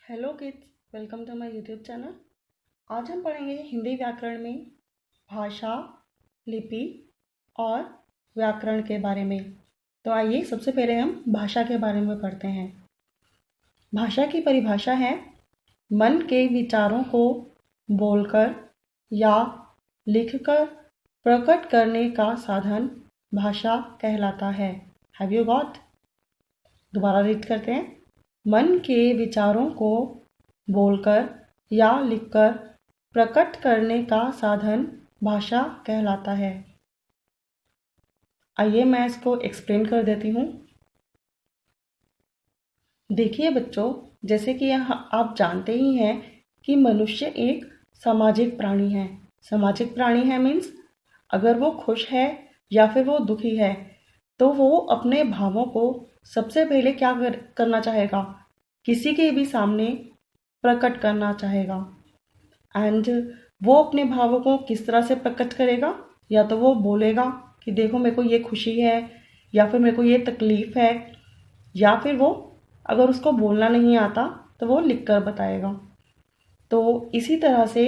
Hello kids, welcome to my YouTube channel. आज हम पढ़ेंगे हिंदी व्याकरण में भाषा, लिपि और व्याकरण के बारे में। तो आइए सबसे पहले हम भाषा के बारे में पढ़ते हैं। भाषा की परिभाषा है मन के विचारों को बोलकर या लिखकर प्रकट करने का साधन भाषा कहलाता है। Have you got? दोबारा रीड करते हैं। मन के विचारों को बोलकर या लिखकर प्रकट करने का साधन भाषा कहलाता है। आइए मैं इसको एक्सप्लेन कर देती हूँ। देखिए बच्चों, जैसे कि आप जानते ही हैं कि मनुष्य एक सामाजिक प्राणी है। सामाजिक प्राणी है मीन्स अगर वो खुश है या फिर वो दुखी है तो वो अपने भावों को सबसे पहले क्या करना चाहेगा? किसी के भी सामने प्रकट करना चाहेगा। एंड वो अपने भावों को किस तरह से प्रकट करेगा? या तो वो बोलेगा कि देखो मेरे को ये खुशी है या फिर मेरे को ये तकलीफ है, या फिर वो अगर उसको बोलना नहीं आता तो वो लिख कर बताएगा। तो इसी तरह से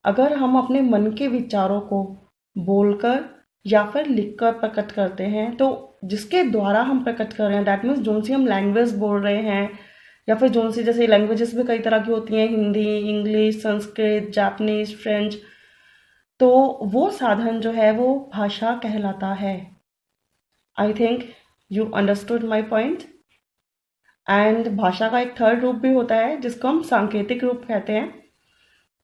अगर हम अपने मन के विचारों को बोलकर या फिर लिखकर प्रकट करते हैं तो जिसके द्वारा हम प्रकट कर रहे हैं, दैट मीन्स जोन सी हम लैंग्वेज बोल रहे हैं या फिर जोन सी, जैसे लैंग्वेजेस भी कई तरह की होती हैं, Hindi, English, Sanskrit, Japanese, French, तो वो साधन जो है वो भाषा कहलाता है। I think you understood my point. And भाषा का एक थर्ड रूप भी होता है जिसको हम सांकेतिक रूप कहते हैं।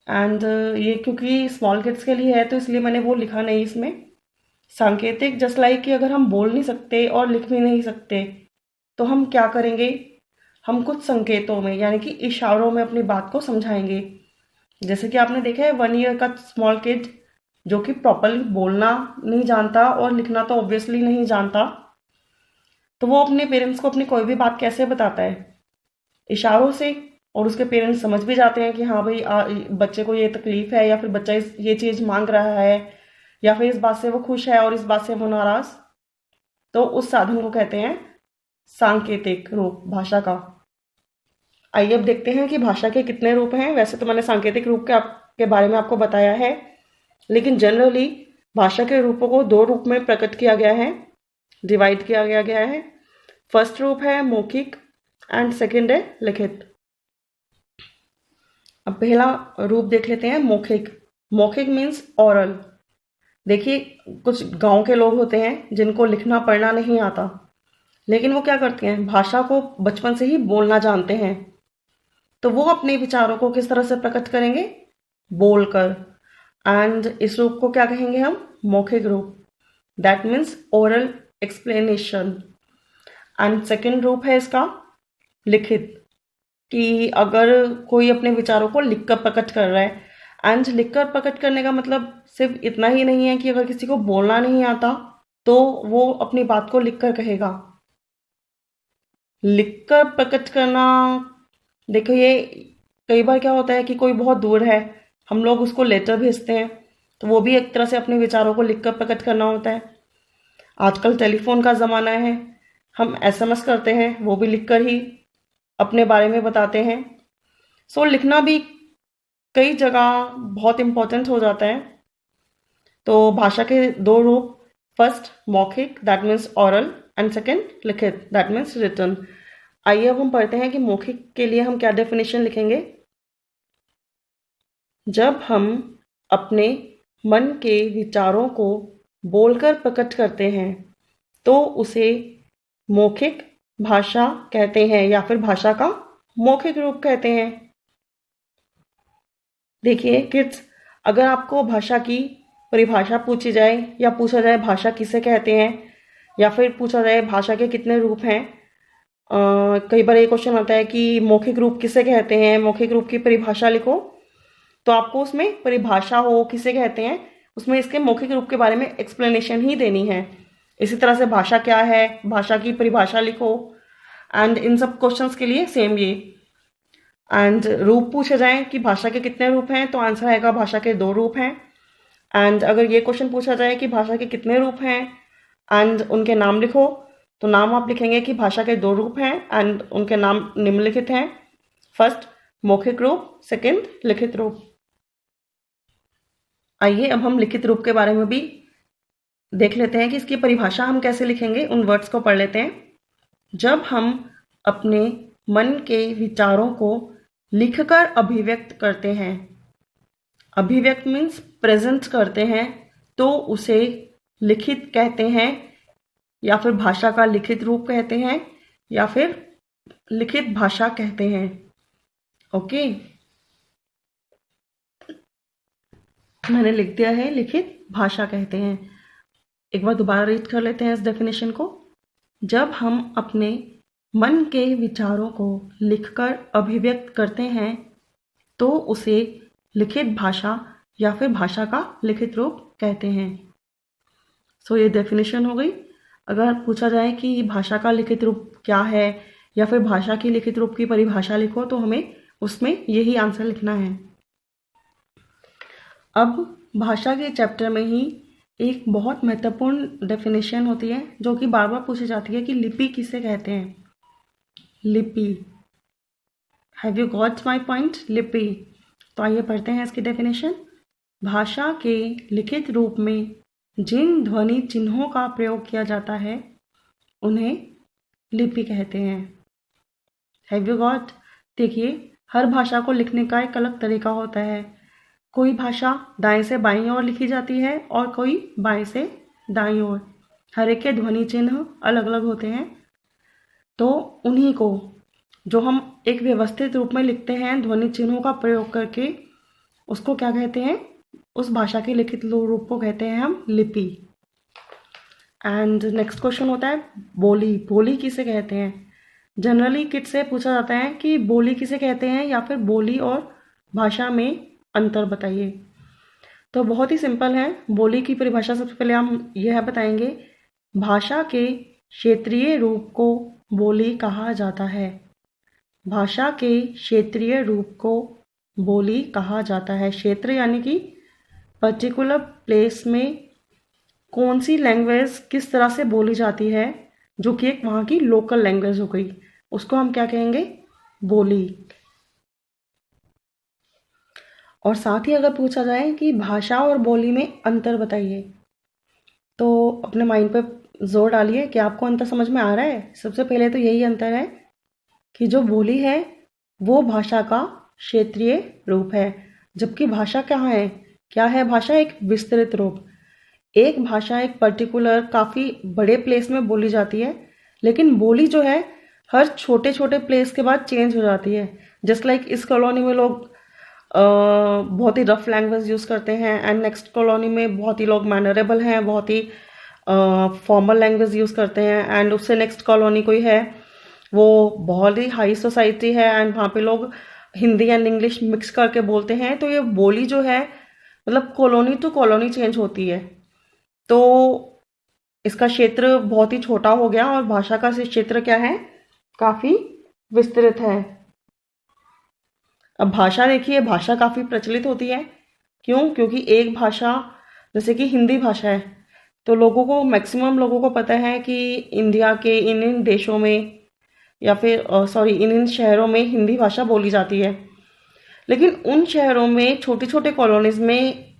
एंड ये क्योंकि स्मॉल किड्स के लिए है तो इसलिए मैंने वो लिखा नहीं इसमें। सांकेतिक जस्ट लाइक कि अगर हम बोल नहीं सकते और लिख भी नहीं सकते तो हम क्या करेंगे? हम कुछ संकेतों में यानी कि इशारों में अपनी बात को समझाएंगे। जैसे कि आपने देखा है 1 ईयर का स्मॉल किड जो कि प्रॉपरली बोलना नहीं जानता और लिखना तो ऑब्वियसली नहीं जानता, तो वो अपने पेरेंट्स को अपनी कोई भी बात कैसे बताता है? इशारों से। और उसके पेरेंट्स समझ भी जाते हैं कि हाँ भाई बच्चे को ये तकलीफ है या फिर बच्चा ये चीज़ मांग रहा है या फिर इस बात से वो खुश है और इस बात से वो नाराज। तो उस साधन को कहते हैं सांकेतिक रूप भाषा का। आइए अब देखते हैं कि भाषा के कितने रूप हैं। वैसे तो मैंने सांकेतिक रूप के बारे में आपको बताया है, लेकिन जनरली भाषा के रूपों को 2 रूप में प्रकट किया गया है, डिवाइड किया गया है। फर्स्ट रूप है मौखिक एंड सेकंड है लिखित। अब पहला रूप देख लेते हैं, मौखिक। मौखिक मीन्स ओरल। देखिए कुछ गांव के लोग होते हैं जिनको लिखना पढ़ना नहीं आता, लेकिन वो क्या करते हैं? भाषा को बचपन से ही बोलना जानते हैं। तो वो अपने विचारों को किस तरह से प्रकट करेंगे? बोलकर। एंड इस रूप को क्या कहेंगे हम? मौखिक रूप। That means oral explanation. And second रूप है इसका लिखित, कि अगर कोई अपने विचारों को लिखकर प्रकट कर रहा है। एंड लिखकर प्रकट करने का मतलब सिर्फ इतना ही नहीं है कि अगर किसी को बोलना नहीं आता तो वो अपनी बात को लिखकर कहेगा। लिखकर प्रकट करना, देखो ये कई बार क्या होता है कि कोई बहुत दूर है, हम लोग उसको लेटर भेजते हैं, तो वो भी एक तरह से अपने विचारों को लिखकर प्रकट करना होता है। आजकल टेलीफोन का ज़माना है, हम एसएमएस करते हैं, वो भी लिखकर ही अपने बारे में बताते हैं। सो लिखना भी कई जगह बहुत इम्पोर्टेंट हो जाता है। तो भाषा के 2 रूप, फर्स्ट मौखिक that means oral and second लिखित दैट मीन्स रिटन। आइए अब हम पढ़ते हैं कि मौखिक के लिए हम क्या डेफिनेशन लिखेंगे। जब हम अपने मन के विचारों को बोलकर प्रकट करते हैं तो उसे मौखिक भाषा कहते हैं या फिर भाषा का मौखिक रूप कहते हैं। देखिए किड्स, अगर आपको भाषा की परिभाषा पूछी जाए या पूछा जाए भाषा किसे कहते हैं या फिर पूछा जाए भाषा के कितने रूप हैं, कई बार ये क्वेश्चन आता है कि मौखिक रूप किसे कहते हैं, मौखिक रूप की परिभाषा लिखो। तो आपको उसमें परिभाषा हो किसे कहते हैं, उसमें इसके मौखिक रूप के बारे में एक्सप्लेनेशन ही देनी है। इसी तरह से भाषा क्या है, भाषा की परिभाषा लिखो। एंड इन सब क्वेश्चंस के लिए सेम ये। एंड रूप पूछे जाए कि भाषा के कितने रूप हैं तो आंसर आएगा भाषा के 2 रूप हैं। एंड अगर ये क्वेश्चन पूछा जाए कि भाषा के कितने रूप हैं एंड उनके नाम लिखो, तो नाम आप लिखेंगे कि भाषा के 2 रूप हैं एंड उनके नाम निम्नलिखित हैं। फर्स्ट मौखिक रूप, सेकंड लिखित रूप। आइए अब हम लिखित रूप के बारे में भी देख लेते हैं कि इसकी परिभाषा हम कैसे लिखेंगे। उन वर्ड्स को पढ़ लेते हैं। जब हम अपने मन के विचारों को लिखकर अभिव्यक्त करते हैं, अभिव्यक्त मीन्स प्रेजेंट करते हैं, तो उसे लिखित कहते हैं, या फिर भाषा का लिखित रूप कहते हैं, या फिर लिखित भाषा कहते हैं। ओके, मैंने लिख दिया है, लिखित भाषा कहते हैं। एक बार दोबारा रीड कर लेते हैं इस डेफिनेशन को। जब हम अपने मन के विचारों को लिखकर अभिव्यक्त करते हैं तो उसे लिखित भाषा या फिर भाषा का लिखित रूप कहते हैं। सो ये डेफिनेशन हो गई। अगर पूछा जाए कि भाषा का लिखित रूप क्या है या फिर भाषा की लिखित रूप की परिभाषा लिखो, तो हमें उसमें यही आंसर लिखना है। अब भाषा के चैप्टर में ही एक बहुत महत्वपूर्ण डेफिनेशन होती है जो कि बार बार पूछी जाती है कि लिपि किसे कहते हैं। लिपि, have you got my point? लिपि। तो आइए पढ़ते हैं इसकी डेफिनेशन। भाषा के लिखित रूप में जिन ध्वनि चिन्हों का प्रयोग किया जाता है उन्हें लिपि कहते हैं। Have you got? देखिए, हर भाषा को लिखने का एक अलग तरीका होता है। कोई भाषा दाएं से बाईं ओर लिखी जाती है और कोई बाएं से दाईं ओर। हर एक के ध्वनि चिन्ह अलग अलग होते हैं। तो उन्हीं को जो हम एक व्यवस्थित रूप में लिखते हैं ध्वनि चिन्हों का प्रयोग करके, उसको क्या कहते हैं? उस भाषा के लिखित रूप को कहते हैं हम लिपि। एंड नेक्स्ट क्वेश्चन होता है बोली। बोली किसे कहते हैं? जनरली किड से पूछा जाता है कि बोली किसे कहते हैं या फिर बोली और भाषा में अंतर बताइए। तो बहुत ही सिंपल है। बोली की परिभाषा सबसे पहले हम यह बताएंगे, भाषा के क्षेत्रीय रूप को बोली कहा जाता है। भाषा के क्षेत्रीय रूप को बोली कहा जाता है। क्षेत्र यानी कि पर्टिकुलर प्लेस में कौन सी लैंग्वेज किस तरह से बोली जाती है, जो कि एक वहाँ की लोकल लैंग्वेज हो गई, उसको हम क्या कहेंगे? बोली। और साथ ही अगर पूछा जाए कि भाषा और बोली में अंतर बताइए, तो अपने माइंड पे जोर डालिए कि आपको अंतर समझ में आ रहा है। सबसे पहले तो यही अंतर है कि जो बोली है वो भाषा का क्षेत्रीय रूप है, जबकि भाषा क्या है? भाषा एक विस्तृत रूप। एक भाषा एक पर्टिकुलर काफ़ी बड़े प्लेस में बोली जाती है, लेकिन बोली जो है हर छोटे छोटे प्लेस के बाद चेंज हो जाती है। जस्ट लाइक इस कॉलोनी में लोग बहुत ही रफ लैंग्वेज यूज़ करते हैं, एंड नेक्स्ट कॉलोनी में बहुत ही लोग मैनरेबल हैं, बहुत ही फॉर्मल लैंग्वेज यूज़ करते हैं, एंड उससे नेक्स्ट कॉलोनी कोई है वो बहुत ही हाई सोसाइटी है एंड वहाँ पे लोग हिंदी एंड इंग्लिश मिक्स करके बोलते हैं। तो ये बोली जो है मतलब कॉलोनी टू कॉलोनी चेंज होती है। तो इसका क्षेत्र बहुत ही छोटा हो गया और भाषा का क्षेत्र क्या है? काफ़ी विस्तृत है। अब भाषा देखिए, भाषा काफ़ी प्रचलित होती है। क्यों? क्योंकि एक भाषा जैसे कि हिंदी भाषा है, तो लोगों को मैक्सिमम लोगों को पता है कि इंडिया के इन देशों में या फिर इन शहरों में हिंदी भाषा बोली जाती है। लेकिन उन शहरों में छोटे छोटे कॉलोनीज में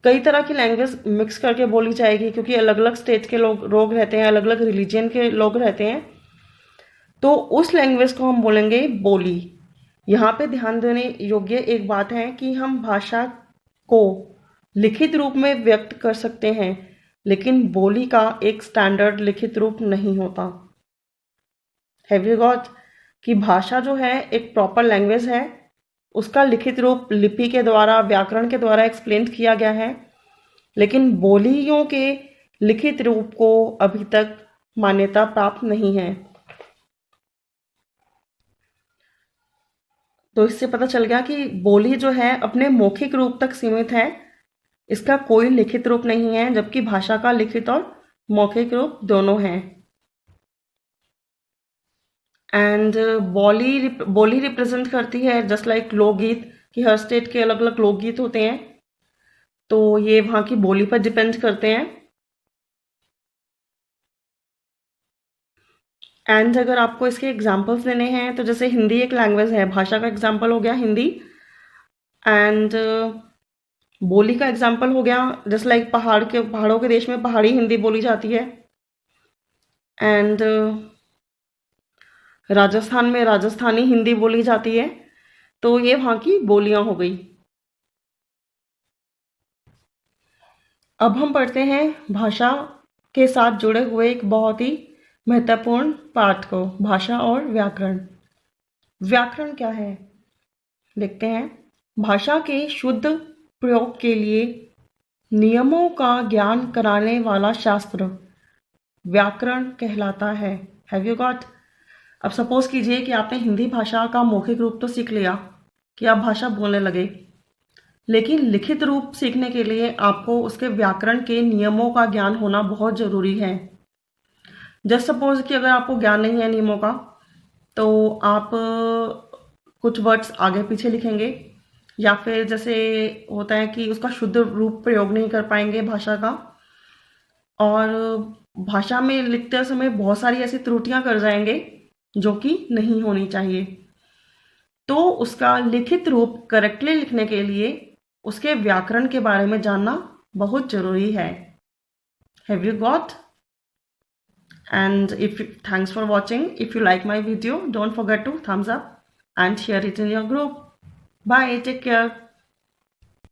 कई तरह की लैंग्वेज मिक्स करके बोली जाएगी, क्योंकि अलग अलग स्टेट के लोग रहते हैं, अलग अलग रिलीजन के लोग रहते हैं। तो उस लैंग्वेज को हम बोलेंगे बोली। यहाँ पे ध्यान देने योग्य एक बात है कि हम भाषा को लिखित रूप में व्यक्त कर सकते हैं, लेकिन बोली का एक स्टैंडर्ड लिखित रूप नहीं होता। Have you got? कि भाषा जो है एक प्रॉपर लैंग्वेज है, उसका लिखित रूप लिपि के द्वारा, व्याकरण के द्वारा एक्सप्लेन किया गया है, लेकिन बोलियों के लिखित रूप को अभी तक मान्यता प्राप्त नहीं है। तो इससे पता चल गया कि बोली जो है अपने मौखिक रूप तक सीमित है, इसका कोई लिखित रूप नहीं है, जबकि भाषा का लिखित और मौखिक रूप दोनों हैं। एंड बोली रिप्रेजेंट करती है जस्ट लाइक लोकगीत, कि हर स्टेट के अलग अलग लोकगीत होते हैं, तो ये वहाँ की बोली पर डिपेंड करते हैं। एंड अगर आपको इसके एग्जांपल्स देने हैं तो जैसे हिंदी एक लैंग्वेज है, भाषा का एग्जांपल हो गया हिंदी, एंड बोली का एग्जांपल हो गया जैसे लाइक पहाड़ों के देश में पहाड़ी हिंदी बोली जाती है, एंड राजस्थान में राजस्थानी हिंदी बोली जाती है। तो ये वहाँ की बोलियां हो गई। अब हम पढ़ते हैं भाषा के साथ जुड़े हुए एक बहुत ही महत्वपूर्ण पाठ को, भाषा और व्याकरण। व्याकरण क्या है देखते हैं। भाषा के शुद्ध प्रयोग के लिए नियमों का ज्ञान कराने वाला शास्त्र व्याकरण कहलाता है। Have you got? अब सपोज कीजिए कि आपने हिंदी भाषा का मौखिक रूप तो सीख लिया कि आप भाषा बोलने लगे, लेकिन लिखित रूप सीखने के लिए आपको उसके व्याकरण के नियमों का ज्ञान होना बहुत ज़रूरी है। जस्ट सपोज कि अगर आपको ज्ञान नहीं है नियमों का, तो आप कुछ वर्ड्स आगे पीछे लिखेंगे, या फिर जैसे होता है कि उसका शुद्ध रूप प्रयोग नहीं कर पाएंगे भाषा का, और भाषा में लिखते समय बहुत सारी ऐसी त्रुटियां कर जाएंगे जो कि नहीं होनी चाहिए। तो उसका लिखित रूप करेक्टली लिखने के लिए उसके व्याकरण के बारे में जानना बहुत जरूरी है। Have you got? And thanks for watching. If you like my video, don't forget to thumbs up and share it in your group. Bye, take care.